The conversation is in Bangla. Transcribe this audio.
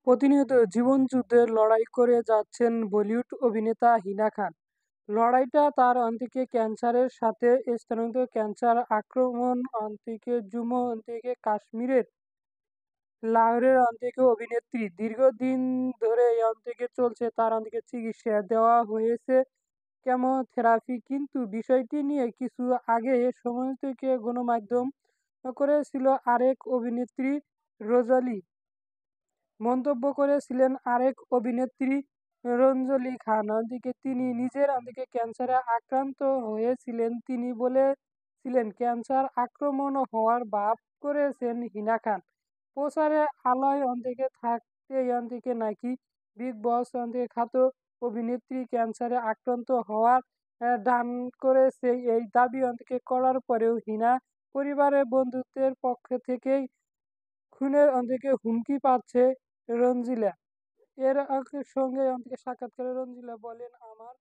প্রতিনিয়ত জীবনযুদ্ধের লড়াই করে যাচ্ছেন বলিউড অভিনেতা হিনা খান। লড়াইটা তার অন্তিকে ক্যান্সারের সাথে স্তনায়ুতে ক্যান্সার আক্রমণ অন্তিকে জম্মু অন্তিকে কাশ্মীরের লাহোরের অন্তিকে অভিনেত্রী দীর্ঘদিন ধরে এই অন্তিকে চলছে তার অন্তিকে চিকিৎসা দেওয়া হয়েছে কেমোথেরাপি, কিন্তু বিষয়টি নিয়ে কিছু আগে সময় থেকে গণমাধ্যম করেছিল আরেক অভিনেত্রী রোজালি। মন্তব্য করেছিলেন আরেক অভিনেত্রী রঞ্জলি খান। অন্যদিকে তিনি নিজের অন্যদিকে ক্যান্সারে আক্রান্ত হয়েছিলেন। তিনি বলেছিলেন, ক্যান্সার আক্রমণ হওয়ার ভাব করেছেন হিনা খান। প্রচারে আলোয় অন্যদিকে থাকতেই অন্যদিকে নাকি বিগ বস অন্যদিকে খ্যাত অভিনেত্রী ক্যান্সারে আক্রান্ত হওয়ার দান করেছে। এই দাবি অন্যদিকে করার পরেও হিনা পরিবারের বন্ধুত্বের পক্ষ থেকেই খুনের অন্যদিকে হুমকি পাচ্ছে রঞ্জিলা। এর সঙ্গে অন্যদিকে সাক্ষাৎকারে রঞ্জিলা বলেন, আমার